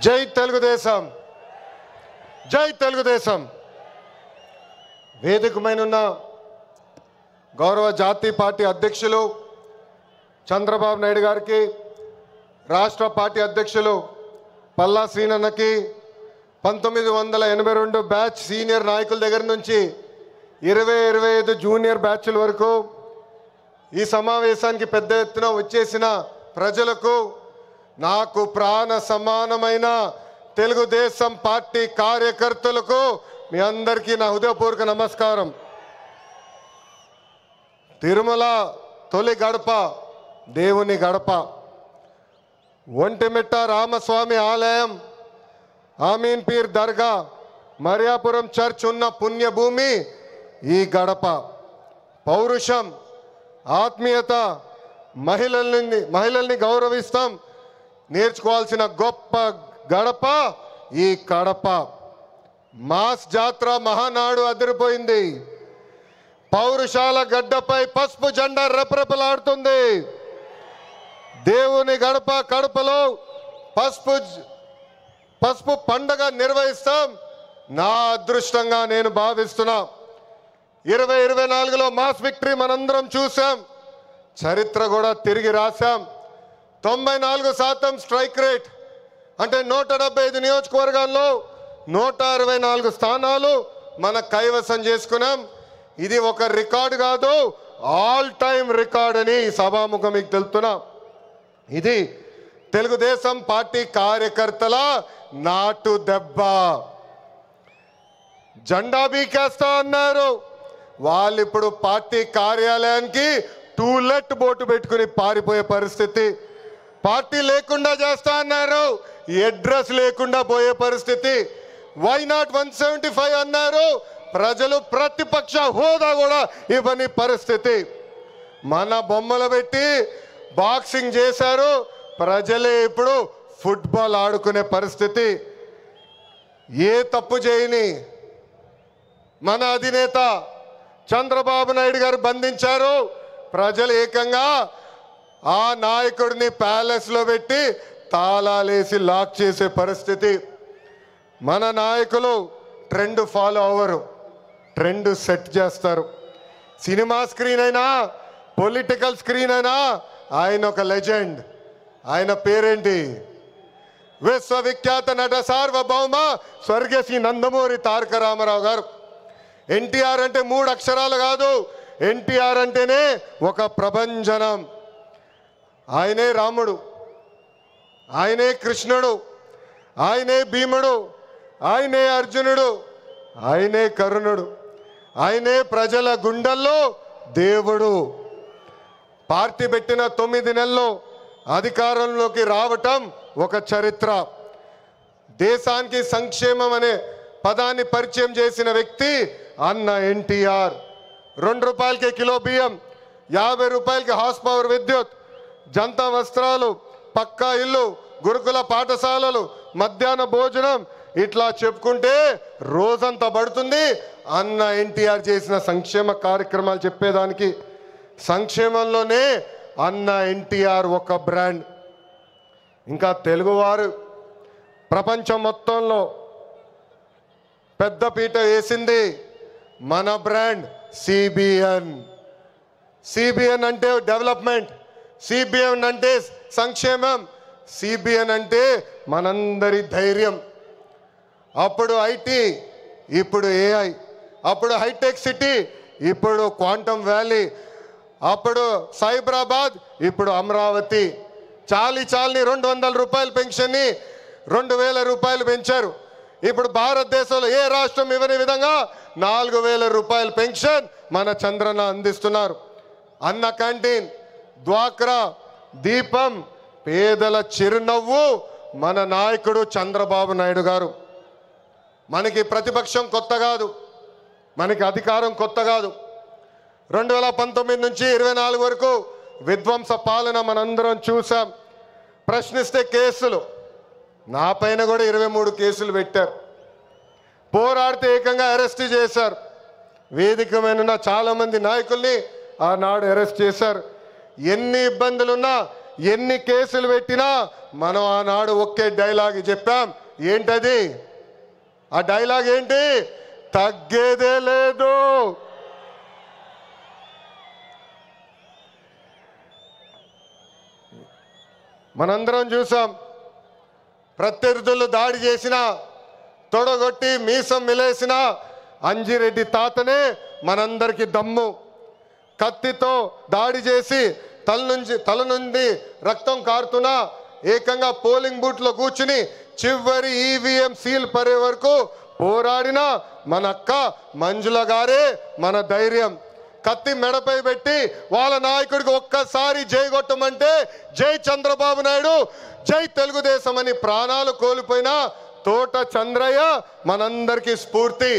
జై తెలుగుదేశం, జై తెలుగుదేశం. వేదికమైన గౌరవ జాతీయ పార్టీ అధ్యక్షులు చంద్రబాబు నాయుడు గారికి, రాష్ట్ర పార్టీ అధ్యక్షులు పల్లా శ్రీనన్నకి, 1982 బ్యాచ్ సీనియర్ నాయకుల దగ్గర నుంచి 20-25 జూనియర్ బ్యాచ్ల వరకు ఈ సమావేశానికి పెద్ద ఎత్తున వచ్చేసిన ప్రజలకు, నాకు ప్రాణ సమానమైన తెలుగుదేశం పార్టీ కార్యకర్తలకు మీ అందరికీ నా హృదయపూర్వక నమస్కారం. తిరుమల తొలి గడప దేవుని గడప, ఒంటిమిట్ట రామస్వామి ఆలయం, ఆమీన్ పీర్ దర్గా, మరియాపురం చర్చ్ ఉన్న పుణ్యభూమి ఈ గడప. పౌరుషం, ఆత్మీయత, మహిళల్ని గౌరవిస్తాం నేర్చుకోవాల్సిన గొప్ప గడప ఈ కడప. మాస్ జాత్ర మహానాడు అదిరిపోయింది. పౌరుషాల గడ్డపై పసుపు జెండా రెపరెపలాడుతుంది. దేవుని గడప కడపలో పసుపు పండగ నిర్వహిస్తాం. నా అదృష్టంగా నేను భావిస్తున్నా. 2024లో మాస్ విక్టరీ మనందరం చూసాం, చరిత్ర కూడా తిరిగి రాశాం. 94% స్ట్రైక్ రేట్ అంటే 175 నియోజకవర్గాల్లో 164 స్థానాలు మన కైవసం చేసుకున్నాం. ఇది ఒక రికార్డు కాదు, ఆల్ టైమ్ రికార్డ్ అని సభాముఖం మీకు తెలుపుతున్నా. ఇది తెలుగుదేశం పార్టీ కార్యకర్తల నాటు దెబ్బ. జెండా బీకేస్తా అన్నారు, వాళ్ళు ఇప్పుడు పార్టీ కార్యాలయానికి టూలెట్ బోటు పెట్టుకుని పారిపోయే పరిస్థితి. పార్టీ లేకుండా చేస్తా అన్నారు, అడ్రస్ లేకుండా పోయే పరిస్థితి. వై నాట్ 175 అన్నారు, ప్రజలు ప్రతిపక్ష హోదా కూడా ఇవ్వని పరిస్థితి. మన బొమ్మలు పెట్టి బాక్సింగ్ చేశారు, ప్రజలే ఇప్పుడు ఫుట్బాల్ ఆడుకునే పరిస్థితి. ఏ తప్పు చేయని మన అధినేత చంద్రబాబు నాయుడు గారు బంధించారు. ప్రజలు ఏకంగా ఆ నాయకుడిని ప్యాలెస్లో పెట్టి తాళాలేసి లాక్ చేసే పరిస్థితి. మన నాయకులు ట్రెండ్ ఫాలో అవ్వరు, ట్రెండ్ సెట్ చేస్తారు. సినిమా స్క్రీన్ అయినా, పొలిటికల్ స్క్రీన్ అయినా ఆయన ఒక లెజెండ్. ఆయన పేరేంటి? విశ్వవిఖ్యాత నట సార్వభౌమ స్వర్గశ్రీ నందమూరి తారక రామారావు గారు. ఎన్టీఆర్ అంటే 3 అక్షరాలు కాదు, ఎన్టీఆర్ అంటేనే ఒక ప్రభంజనం. ఆయనే రాముడు, ఆయనే కృష్ణుడు, ఆయనే భీముడు, ఆయనే అర్జునుడు, ఆయనే కరుణుడు, ఆయనే ప్రజల గుండెల్లో దేవుడు. పార్టీ పెట్టిన 9 నెలల్లో అధికారంలోకి రావటం ఒక చరిత్ర. దేశానికి సంక్షేమం అనే పదాన్ని పరిచయం చేసిన వ్యక్తి అన్న ఎన్టీఆర్. 2 రూపాయలకి కిలో బియ్యం, 50 రూపాయలకి హార్స్ పవర్ విద్యుత్, జంతా వస్త్రాలు, పక్కా ఇల్లు, గురుకుల పాఠశాలలు, మధ్యాహ్న భోజనం, ఇట్లా చెప్పుకుంటే రోజంతా పడుతుంది. అన్న ఎన్టీఆర్ చేసిన సంక్షేమ కార్యక్రమాలు చెప్పేదానికి. సంక్షేమంలోనే అన్న ఎన్టీఆర్ ఒక బ్రాండ్. ఇంకా తెలుగువారు ప్రపంచం మొత్తంలో పెద్దపీట వేసింది మన బ్రాండ్ సిబిఎన్. సిబిఎన్ అంటే డెవలప్మెంట్, సిబిఎన్ అంటే సంక్షేమం, సిబిఎన్ అంటే మనందరి ధైర్యం. అప్పుడు ఐటీ, ఇప్పుడు ఏఐ, అప్పుడు హైటెక్ సిటీ, ఇప్పుడు క్వాంటమ్ వ్యాలీ, అప్పుడు సైబరాబాద్, ఇప్పుడు అమరావతి. చాలని 200 రూపాయల పెన్షన్ని 2000 రూపాయలు పెంచారు. ఇప్పుడు భారతదేశంలో ఏ రాష్ట్రం ఇవ్వని విధంగా 4000 రూపాయల పెన్షన్ మన చంద్రన్న అందిస్తున్నారు. అన్న క్యాంటీన్, డ్వాక్రా, దీపం, పేదల చిరునవ్వు మన నాయకుడు చంద్రబాబు నాయుడు గారు. మనకి ప్రతిపక్షం కొత్త కాదు, మనకి అధికారం కొత్త కాదు. 2019 నుంచి 24 వరకు విధ్వంస పాలన మనందరం చూసాం. ప్రశ్నిస్తే కేసులు, నా పైన కూడా 23 కేసులు పెట్టారు. పోరాడితే ఏకంగా అరెస్ట్ చేశారు. వేదికమైన చాలామంది నాయకుల్ని ఆనాడు అరెస్ట్ చేశారు. ఎన్ని ఇబ్బందులున్నా ఎన్ని కేసులు పెట్టినా మనం ఆనాడు ఒకే డైలాగ్ చెప్పాం. ఏంటది? ఆ డైలాగ్ ఏంటి? తగ్గేదే లేదు. మనందరం చూసాం. ప్రత్యర్థులు దాడి చేసినా, తొడగొట్టి మీసం మిలేసిన అంజిరెడ్డి తాతనే మనందరికీ దమ్ము. కత్తితో దాడి చేసి తల నుండి రక్తం కారుతున్నా ఏకంగా పోలింగ్ బూత్లో కూర్చుని చివరి ఈవీఎం సీల్ పడే వరకు పోరాడిన మన అక్క మంజుల గారే మన ధైర్యం. కత్తి మెడపై పెట్టి వాళ్ళ నాయకుడికి ఒక్కసారి జై కొట్టమంటే జై చంద్రబాబు నాయుడు, జై తెలుగుదేశం అని ప్రాణాలు కోల్పోయిన తోట చంద్రయ్య మనందరికీ స్ఫూర్తి.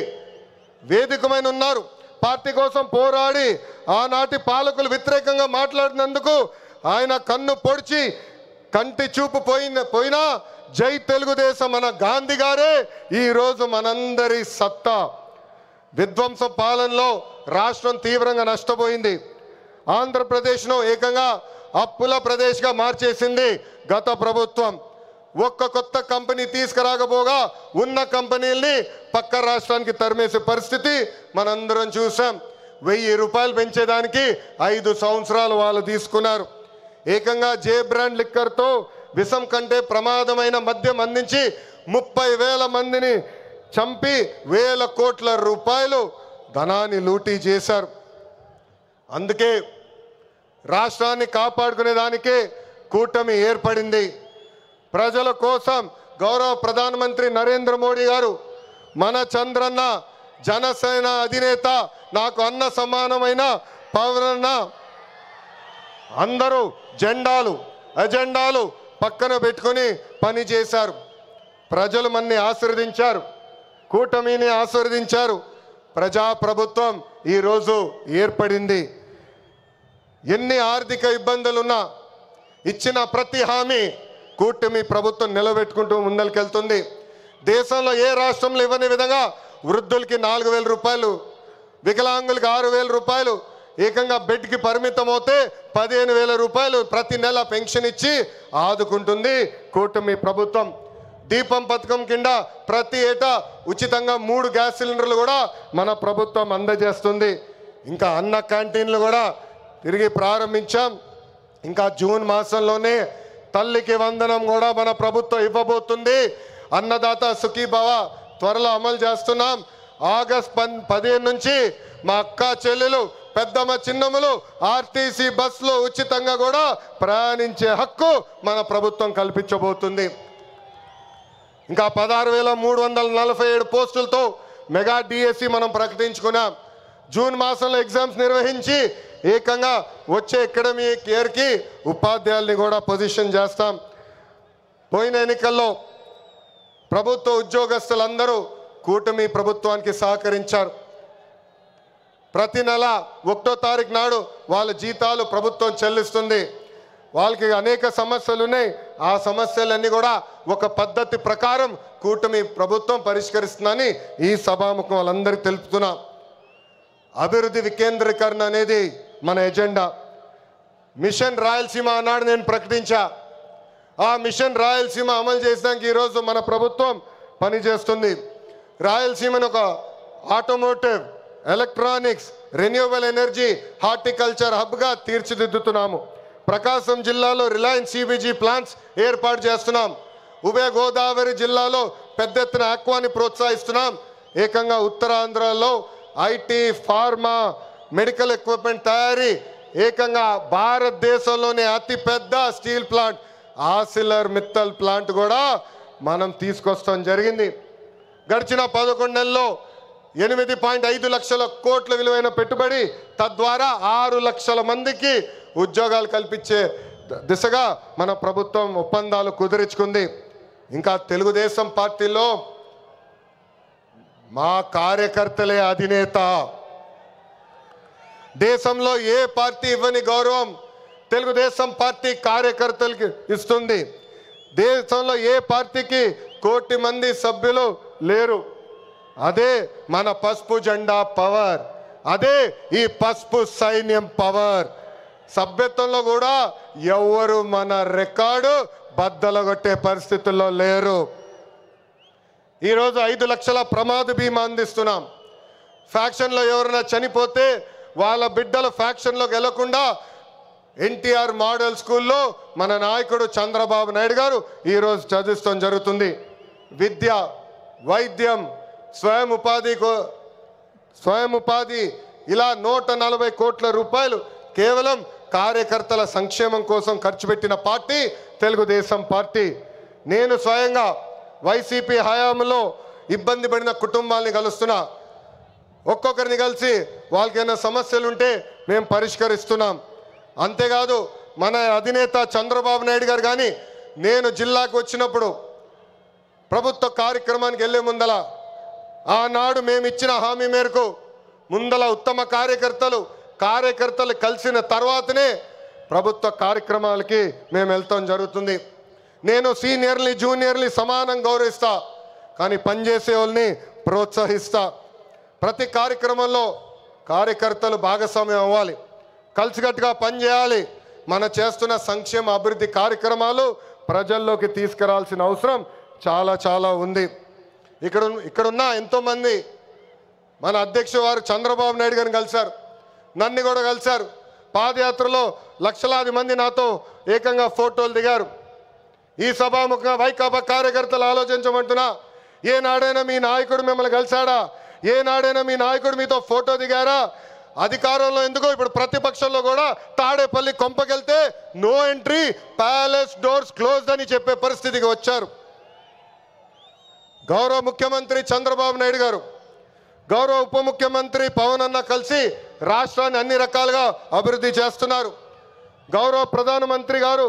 వేదికమైన ఉన్నారు. పార్టీ కోసం పోరాడి ఆనాటి పాలకులు వ్యతిరేకంగా మాట్లాడినందుకు ఆయన కన్ను పొడిచి కంటి చూపు పోయినా జై తెలుగుదేశం మన గాంధీ గారే ఈరోజు మనందరి సత్తా. విధ్వంస పాలనలో రాష్ట్రం తీవ్రంగా నష్టపోయింది. ఆంధ్రప్రదేశ్ను ఏకంగా అప్పుల ప్రదేశ్గా మార్చేసింది గత ప్రభుత్వం. ఒక్క కొత్త కంపెనీ తీసుకురాకపోగా ఉన్న కంపెనీల్ని పక్క రాష్ట్రానికి తరిమేసే పరిస్థితి మనందరం చూసాం. 1000 రూపాయలు పెంచేదానికి 5 సంవత్సరాలు వాళ్ళు తీసుకున్నారు. ఏకంగా జే బ్రాండ్ లిక్కర్తో విషం కంటే ప్రమాదమైన మద్యం అందించి 30,000 మందిని చంపి 1,000 కోట్ల రూపాయలు ధనాన్ని లూటీ చేశారు. అందుకే రాష్ట్రాన్ని కాపాడుకునే దానికే కూటమి ఏర్పడింది. ప్రజల కోసం గౌరవ ప్రధానమంత్రి నరేంద్ర మోడీ గారు మన చంద్రన్న జనసేన అధినేత, నాకు అన్న సమానమైన పవనన్న అందరూ అజెండాలు పక్కన పెట్టుకొని పని చేశారు. ప్రజలు మన్ని ఆశీర్వదించారు, కూటమిని ఆశీర్వదించారు. ప్రజాప్రభుత్వం ఈరోజు ఏర్పడింది. ఎన్ని ఆర్థిక ఇబ్బందులున్నా ఇచ్చిన ప్రతి హామీ కూటమి ప్రభుత్వం నిలబెట్టుకుంటూ ముందరికెళ్తుంది. దేశంలో ఏ రాష్ట్రంలో ఇవ్వని విధంగా వృద్ధులకి 4,000 రూపాయలు, వికలాంగులకి 6,000 రూపాయలు, ఏకంగా బెడ్కి పరిమితం అవుతే 15,000 రూపాయలు ప్రతి నెల పెన్షన్ ఇచ్చి ఆదుకుంటుంది కూటమి ప్రభుత్వం. దీపం పథకం కింద ప్రతి ఏటా ఉచితంగా 3 గ్యాస్ సిలిండర్లు కూడా మన ప్రభుత్వం అందజేస్తుంది. ఇంకా అన్న క్యాంటీన్లు కూడా తిరిగి ప్రారంభించాం. ఇంకా జూన్ మాసంలోనే తల్లికి వందనం కూడా మన ప్రభుత్వం ఇవ్వబోతుంది. అన్నదాత సుఖీభవ త్వరలో అమలు చేస్తున్నాం. ఆగస్ట్ 15 నుంచి మా అక్క చెల్లెలు, పెద్దమ్మ, చిన్నమ్మలు ఆర్టీసీ బస్సులో ఉచితంగా కూడా ప్రయాణించే హక్కు మన ప్రభుత్వం కల్పించబోతుంది. ఇంకా 16,347 పోస్టులతో మెగా డిఎస్సి మనం ప్రకటించుకున్నాం. జూన్ మాసంలో ఎగ్జామ్స్ నిర్వహించి ఏకంగా వచ్చే అకాడమిక్ ఇయర్కి ఉపాధ్యాయుల్ని కూడా పొజిషన్ చేస్తాం. పోయిన ఎన్నికల్లో ప్రభుత్వ ఉద్యోగస్తులందరూ కూటమి ప్రభుత్వానికి సహకరించారు. ప్రతి నెల 1వ తారీఖు నాడు వాళ్ళ జీతాలు ప్రభుత్వం చెల్లిస్తుంది. వాళ్ళకి అనేక సమస్యలు ఉన్నాయి. ఆ సమస్యలన్నీ కూడా ఒక పద్ధతి ప్రకారం కూటమి ప్రభుత్వం పరిష్కరిస్తుందని ఈ సభాముఖం వాళ్ళందరికీ తెలుపుతున్నాం. అభివృద్ధి వికేంద్రీకరణ అనేది మన ఎజెండా. మిషన్ రాయలసీమ అన్నాడు నేను ప్రకటించా. ఆ మిషన్ రాయలసీమ అమలు చేసడానికి ఈరోజు మన ప్రభుత్వం పనిచేస్తుంది. రాయలసీమను ఒక automotive, electronics, renewable energy, horticulture హబ్గా తీర్చిదిద్దుతున్నాము. ప్రకాశం జిల్లాలో రిలయన్స్ సిబిజీ ప్లాంట్స్ ఏర్పాటు చేస్తున్నాం. ఉభయ గోదావరి జిల్లాలో పెద్ద ఎత్తున ఆక్వాని ప్రోత్సహిస్తున్నాం. ఏకంగా ఉత్తరాంధ్రలో ఐటీ, ఫార్మా, మెడికల్ ఎక్విప్మెంట్ తయారీ, ఏకంగా భారతదేశంలోనే అతిపెద్ద స్టీల్ ప్లాంట్ ఆసిలర్ మిత్తల్ ప్లాంట్ కూడా మనం తీసుకొస్తాం జరిగింది. గడిచిన 11 నెలల్లో 8.5 లక్షల కోట్ల విలువైన పెట్టుబడి, తద్వారా 6 లక్షల మందికి ఉద్యోగాలు కల్పించే దిశగా మన ప్రభుత్వం ఒప్పందాలు కుదుర్చుకుంది. ఇంకా తెలుగుదేశం పార్టీలో మా కార్యకర్తలే అధినేత. దేశంలో ఏ పార్టీ ఇవ్వని గౌరవం తెలుగుదేశం పార్టీ కార్యకర్తలకి ఇస్తుంది. దేశంలో ఏ పార్టీకి 1 కోటి మంది సభ్యులు లేరు. అదే మన పసుపు జెండా పవర్, అదే ఈ పసుపు సైన్యం పవర్. సభ్యత్వంలో కూడా ఎవరు మన రికార్డు బద్దలగొట్టే పరిస్థితుల్లో లేరు. ఈరోజు 5 లక్షల ప్రమాద బీమా అందిస్తున్నాం. ఫ్యాక్షన్లో ఎవరైనా చనిపోతే వాళ్ళ బిడ్డలు ఫ్యాక్షన్లోకి వెళ్లకుండా ఎన్టీఆర్ మోడల్ స్కూల్లో మన నాయకుడు చంద్రబాబు నాయుడు గారు ఈరోజు చదివిస్తాం జరుగుతుంది. విద్య, వైద్యం, స్వయం ఉపాధి ఇలా 140 కోట్ల రూపాయలు కేవలం కార్యకర్తల సంక్షేమం కోసం ఖర్చు పెట్టిన పార్టీ తెలుగుదేశం పార్టీ. నేను స్వయంగా వైసీపీ హయాంలో ఇబ్బంది పడిన కుటుంబాలని కలుస్తున్నా. ఒక్కొక్కరిని కలిసి వాళ్ళకైనా సమస్యలు ఉంటే మేము పరిష్కరిస్తున్నాం. అంతేకాదు మన అధినేత చంద్రబాబు నాయుడు గారు కానీ నేను జిల్లాకు వచ్చినప్పుడు ప్రభుత్వ కార్యక్రమానికి వెళ్ళే ముందల ఆనాడు మేము ఇచ్చిన హామీ మేరకు ముందల ఉత్తమ కార్యకర్తలు కలిసిన తర్వాతనే ప్రభుత్వ కార్యక్రమాలకి మేము వెళ్తాం జరుగుతుంది. నేను సీనియర్ని జూనియర్ని సమానం గౌరవిస్తా, కానీ పనిచేసే వాళ్ళని ప్రోత్సహిస్తా. ప్రతి కార్యక్రమంలో కార్యకర్తలు భాగస్వామ్యం అవ్వాలి, కలిసికట్టుగా పనిచేయాలి. మన చేస్తున్న సంక్షేమ అభివృద్ధి కార్యక్రమాలు ప్రజల్లోకి తీసుకురావాల్సిన అవసరం చాలా చాలా ఉంది. ఇక్కడున్న ఎంతోమంది మన అధ్యక్షుడు వారు చంద్రబాబు నాయుడు గారిని కలిశారు, నన్ను కూడా కలిశారు. పాదయాత్రలో లక్షలాది మంది నాతో ఏకంగా ఫోటోలు దిగారు. ఈ సభాముఖంగా వైకాపా కార్యకర్తలు ఆలోచించమంటున్నా, ఏనాడైనా మీ నాయకుడు మిమ్మల్ని కలిశాడా? ఏనాడైనా మీ నాయకుడు మీతో ఫోటో దిగారా? అధికారంలో ఎందుకో ఇప్పుడు ప్రతిపక్షంలో కూడా తాడేపల్లి కొంపకెళ్తే no entry, palace doors closed అని చెప్పే పరిస్థితికి వచ్చారు. గౌరవ ముఖ్యమంత్రి చంద్రబాబు నాయుడు గారు, గౌరవ ఉప ముఖ్యమంత్రి పవన్ అన్న కలిసి రాష్ట్రాన్ని అన్ని రకాలుగా అభివృద్ధి చేస్తున్నారు. గౌరవ ప్రధానమంత్రి గారు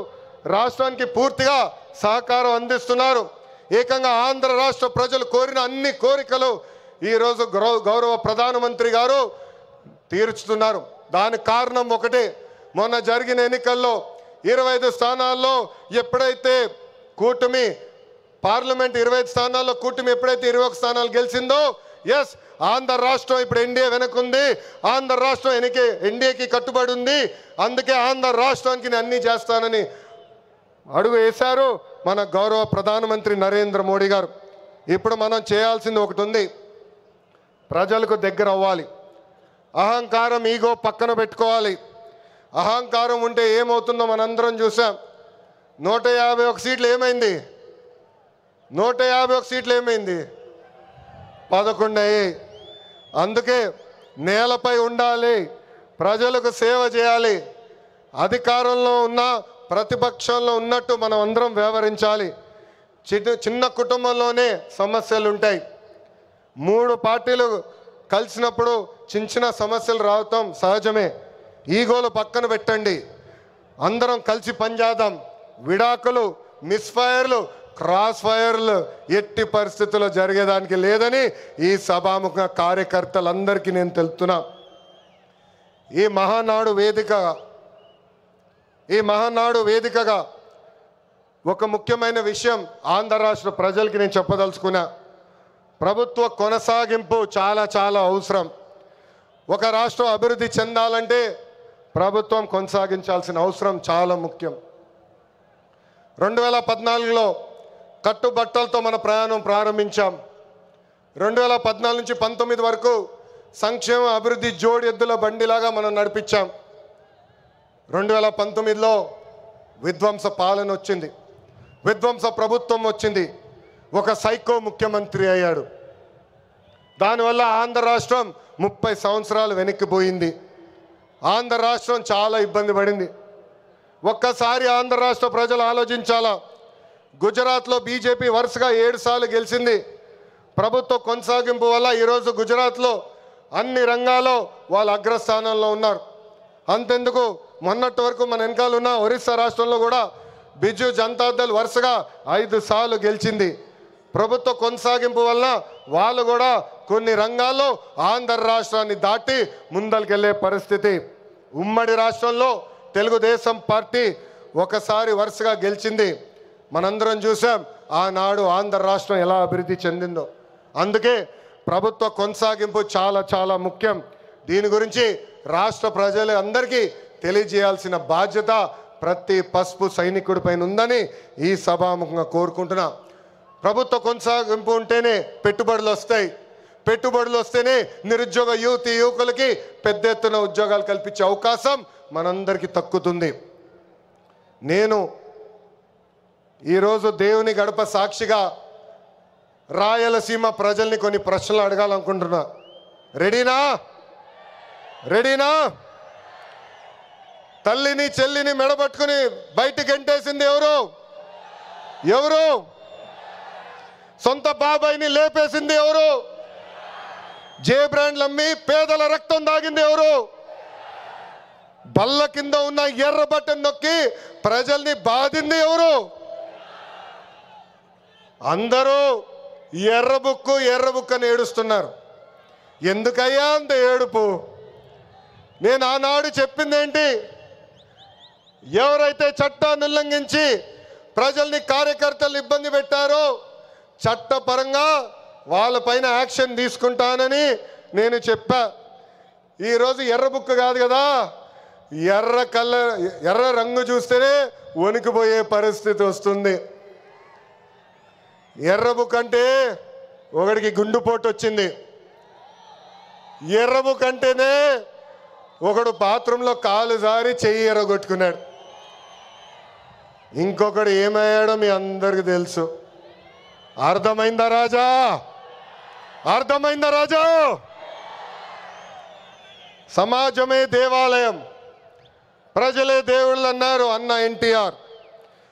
రాష్ట్రానికి పూర్తిగా సహకారం అందిస్తున్నారు. ఏకంగా ఆంధ్ర రాష్ట్ర ప్రజలు కోరిన అన్ని కోరికలు ఈరోజు గౌరవ ప్రధానమంత్రి గారు తీర్చుతున్నారు. దానికి కారణం ఒకటే, మొన్న జరిగిన ఎన్నికల్లో 25 స్థానాల్లో ఎప్పుడైతే కూటమి పార్లమెంట్ 25 స్థానాల్లో కూటమి ఎప్పుడైతే 21 స్థానాలు గెలిచిందో, ఎస్ ఆంధ్ర రాష్ట్రం ఇప్పుడు ఎన్డీఏ వెనకుంది, ఆంధ్ర రాష్ట్రం ఎన్డీఏకి కట్టుబడి ఉంది. అందుకే ఆంధ్ర రాష్ట్రానికి నేను అన్నీ చేస్తానని అడుగు వేశారు మన గౌరవ ప్రధానమంత్రి నరేంద్ర మోడీ గారు. ఇప్పుడు మనం చేయాల్సింది ఒకటి ఉంది, ప్రజలకు దగ్గర అవ్వాలి. అహంకారం, ఈగో పక్కన పెట్టుకోవాలి. అహంకారం ఉంటే ఏమవుతుందో మనందరం చూసాం. 151 సీట్లు ఏమైంది? 151 సీట్లు ఏమైంది? 11 అయ్యాయి. అందుకే నేలపై ఉండాలి, ప్రజలకు సేవ చేయాలి. అధికారంలో ఉన్న ప్రతిపక్షంలో ఉన్నట్టు మనం అందరం వ్యవహరించాలి. చిన్న కుటుంబంలోనే సమస్యలు ఉంటాయి. 3 పార్టీలు కలిసినప్పుడు చిన్న సమస్యలు రావటం సహజమే. ఈగోలు పక్కన పెట్టండి, అందరం కలిసి పనిచేద్దాం. విడాకులు, మిస్ఫైర్లు, క్రాస్ ఫైర్లు ఎట్టి పరిస్థితుల్లో జరిగేదానికి లేదని ఈ సభాముఖ కార్యకర్తలందరికీ నేను తెలుపుతున్నా. ఈ మహానాడు వేదికగా ఒక ముఖ్యమైన విషయం ఆంధ్ర రాష్ట్ర ప్రజలకి నేను చెప్పదలుచుకున్నా. ప్రభుత్వ కొనసాగింపు చాలా చాలా అవసరం. ఒక రాష్ట్రం అభివృద్ధి చెందాలంటే ప్రభుత్వం కొనసాగించాల్సిన అవసరం చాలా ముఖ్యం. 2014లో కట్టుబట్టలతో మన ప్రయాణం ప్రారంభించాం. 2014 నుంచి 19 వరకు సంక్షేమ అభివృద్ధి జోడి ఎద్దుల బండిలాగా మనం నడిపించాం. 2019లో విధ్వంస పాలన వచ్చింది, విధ్వంస ప్రభుత్వం వచ్చింది, ఒక సైకో ముఖ్యమంత్రి అయ్యాడు. దానివల్ల ఆంధ్ర రాష్ట్రం 30 సంవత్సరాలు వెనక్కిపోయింది. ఆంధ్ర రాష్ట్రం చాలా ఇబ్బంది పడింది. ఒక్కసారి ఆంధ్ర రాష్ట్ర ప్రజలు ఆలోచించాలా. గుజరాత్లో బీజేపీ వరుసగా 7 సార్లు గెలిచింది. ప్రభుత్వ కొనసాగింపు వల్ల ఈరోజు గుజరాత్లో అన్ని రంగాల్లో వాళ్ళు అగ్రస్థానంలో ఉన్నారు. అంతెందుకు, మొన్నటి వరకు మన వెనకాల ఉన్న ఒరిస్సా రాష్ట్రంలో కూడా బిజు జనతాదళ్ వరుసగా 5 సార్లు గెలిచింది. ప్రభుత్వ కొనసాగింపు వలన వాళ్ళు కూడా కొన్ని రంగాల్లో ఆంధ్ర రాష్ట్రాన్ని దాటి ముందరికెళ్ళే పరిస్థితి. ఉమ్మడి రాష్ట్రంలో తెలుగుదేశం పార్టీ ఒకసారి వరుసగా గెలిచింది. మనందరం చూసాం ఆనాడు ఆంధ్ర రాష్ట్రం ఎలా అభివృద్ధి చెందిందో. అందుకే ప్రభుత్వ కొనసాగింపు చాలా చాలా ముఖ్యం. దీని గురించి రాష్ట్ర ప్రజలు అందరికీ తెలియజేయాల్సిన బాధ్యత ప్రతి పసుపు సైనికుడి పైన ఉందని ఈ సభాముఖంగా కోరుకుంటున్నా. ప్రభుత్వ కొనసాగింపు ఉంటేనే పెట్టుబడులు వస్తాయి. పెట్టుబడులు వస్తేనే నిరుద్యోగ యువకులకి పెద్ద ఎత్తున ఉద్యోగాలు కల్పించే అవకాశం మనందరికీ దక్కుతుంది. నేను ఈరోజు దేవుని గడప సాక్షిగా రాయలసీమ ప్రజల్ని కొన్ని ప్రశ్నలు అడగాలనుకుంటున్నా. రెడీనా? తల్లిని చెల్లిని మెడబట్టుకుని బయటికి గెంటేసింది ఎవరు? సొంత బాబాయిని లేపేసింది ఎవరు? జే బ్రాండ్లు అమ్మి పేదల రక్తం దాగింది ఎవరు? బల్ల కింద ఉన్న ఎర్ర బటన్ నొక్కి ప్రజల్ని బాధింది ఎవరు? అందరూ ఎర్ర బుక్కు అని ఏడుస్తున్నారు. ఎందుకయ్యా అంత ఏడుపు? నేను ఆనాడు చెప్పింది ఏంటి? ఎవరైతే చట్టాన్ని ఉల్లంఘించి ప్రజల్ని కార్యకర్తలు ఇబ్బంది పెట్టారో చట్టపరంగా వాళ్ళపైన యాక్షన్ తీసుకుంటానని నేను చెప్పా. ఈరోజు ఎర్ర బుక్ కాదు కదా, ఎర్ర రంగు చూస్తేనే వణికిపోయే పరిస్థితి వస్తుంది. ఎర్ర బుక్ అంటే ఒకడికి గుండుపోటు వచ్చింది. ఎర్ర బుక్ అంటేనే ఒకడు బాత్రూంలో కాలు జారి చెయ్యి ఎర్రగొట్టుకున్నాడు. ఇంకొకడు ఏమయ్యాడో మీ అందరికీ తెలుసు. అర్థమైందా రాజా? సమాజమే దేవాలయం, ప్రజలే దేవుళ్ళు అన్నారు అన్న ఎన్టీఆర్.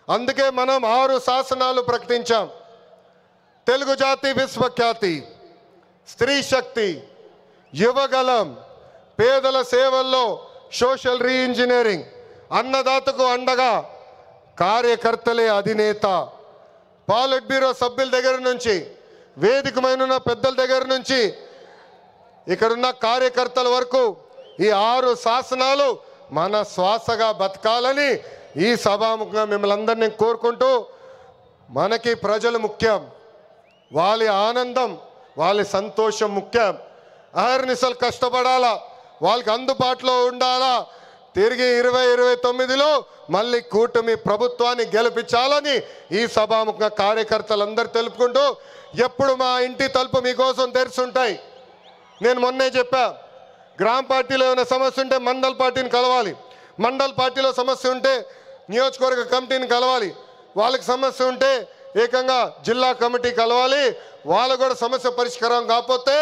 అందుకే మనం 6 శాసనాలు ప్రకటించాం. తెలుగు జాతి విశ్వఖ్యాతి, స్త్రీ శక్తి, యువగలం, పేదల సేవల్లో సోషల్ రీఇంజనీరింగ్, అన్నదాతకు అండగా కార్యకర్తలే అధినేత. పాలిట్ బ్యూరో సభ్యుల దగ్గర నుంచి, వేదికమైన పెద్దల దగ్గర నుంచి, ఇక్కడున్న కార్యకర్తల వరకు ఈ 6 శాసనాలు మన శ్వాసగా బతకాలని ఈ సభాముఖంగా మిమ్మల్ని అందరినీ కోరుకుంటూ, మనకి ప్రజలు ముఖ్యం, వాళ్ళ ఆనందం వాళ్ళ సంతోషం ముఖ్యం. అహర్నిశలు కష్టపడాలా, వాళ్ళకి అందుబాటులో ఉండాలా. తిరిగి 2029లో మళ్ళీ కూటమి ప్రభుత్వాన్ని గెలిపించాలని ఈ సభాముఖంగా కార్యకర్తలందరూ తెలుపుకుంటూ, ఎప్పుడు మా ఇంటి తలుపు మీకోసం తెరుచుంటాయి. నేను మొన్నే చెప్పా, గ్రామ పార్టీలో ఏమైనా సమస్య ఉంటే మండల్ పార్టీని కలవాలి, మండల్ పార్టీలో సమస్య ఉంటే నియోజకవర్గ కమిటీని కలవాలి, వాళ్ళకి సమస్య ఉంటే ఏకంగా జిల్లా కమిటీ కలవాలి. వాళ్ళకు కూడా సమస్య పరిష్కారం కాకపోతే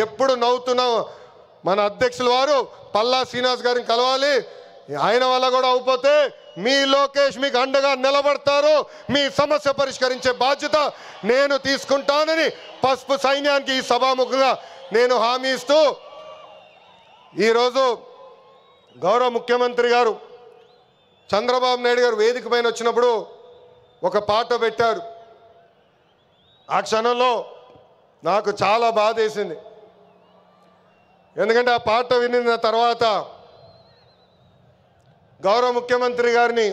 ఎప్పుడు నవ్వుతున్న మన అధ్యక్షుల వారు పల్లా శ్రీనివాస్ గారిని కలవాలి. ఆయన వల్ల కూడా అయిపోతే మీ లోకేష్ మీకు అండగా నిలబడతారు. మీ సమస్య పరిష్కరించే బాధ్యత నేను తీసుకుంటానని పసుపు సైన్యానికి ఈ సభాముఖంగా నేను హామీ ఇస్తూ, ఈరోజు గౌరవ ముఖ్యమంత్రి గారు చంద్రబాబు నాయుడు గారు వేదిక పైన వచ్చినప్పుడు ఒక పాట పెట్టారు. ఆ క్షణంలో నాకు చాలా బాధ వేసింది. ఎందుకంటే ఆ పాట వినిన తర్వాత గౌరవ ముఖ్యమంత్రి గారిని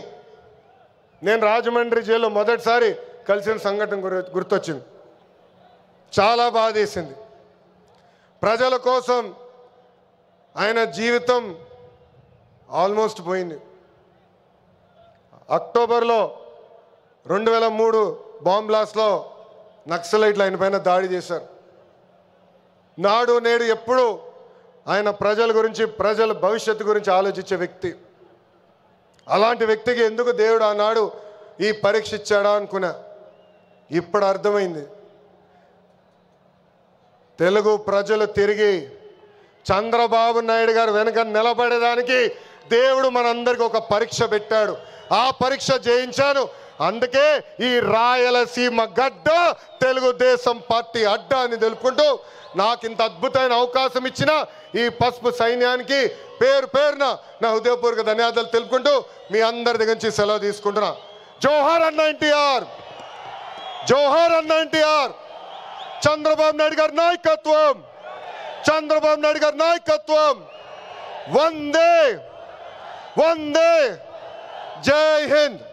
నేను రాజమండ్రి జైల్లో మొదటిసారి కలిసిన సంఘటన గుర్తొచ్చింది. చాలా బాధ వేసింది. ప్రజల కోసం ఆయన జీవితం ఆల్మోస్ట్ పోయింది. అక్టోబర్లో 2003 బాంబ్ బ్లాస్ట్లో నక్సలైట్లు ఆయన పైన దాడి చేశారు. నాడు నేడు ఎప్పుడు ఆయన ప్రజల గురించి, ప్రజల భవిష్యత్తు గురించి ఆలోచించే వ్యక్తి. అలాంటి వ్యక్తికి ఎందుకు దేవుడు ఆనాడు ఈ పరీక్ష ఇచ్చాడా అనుకున్నా. ఇప్పుడు అర్థమైంది. తెలుగు ప్రజలు తిరిగి చంద్రబాబు నాయుడు గారు వెనక నిలబడేదానికి దేవుడు మనందరికీ ఒక పరీక్ష పెట్టాడు. ఆ పరీక్ష జయించాను. అందుకే ఈ రాయలసీమ గడ్డ తెలుగుదేశం పార్టీ అడ్డ అని తెలుపుకుంటూ, నాకు ఇంత అద్భుతమైన అవకాశం ఇచ్చిన ఈ పసుపు సైన్యానికి పేరు పేరున నా హృదయపూర్వక ధన్యవాదాలు తెలుపుకుంటూ మీ అందరి దగ్గర నుంచి సెలవు తీసుకుంటున్నా. జోహార్ అన్న ఎన్టీఆర్, జోహార్ అన్న ఎన్టీఆర్. చంద్రబాబు నాయుడు గారి నాయకత్వం, చంద్రబాబు నాయుడు గారి నాయకత్వం. వందే వందే, జై హింద్.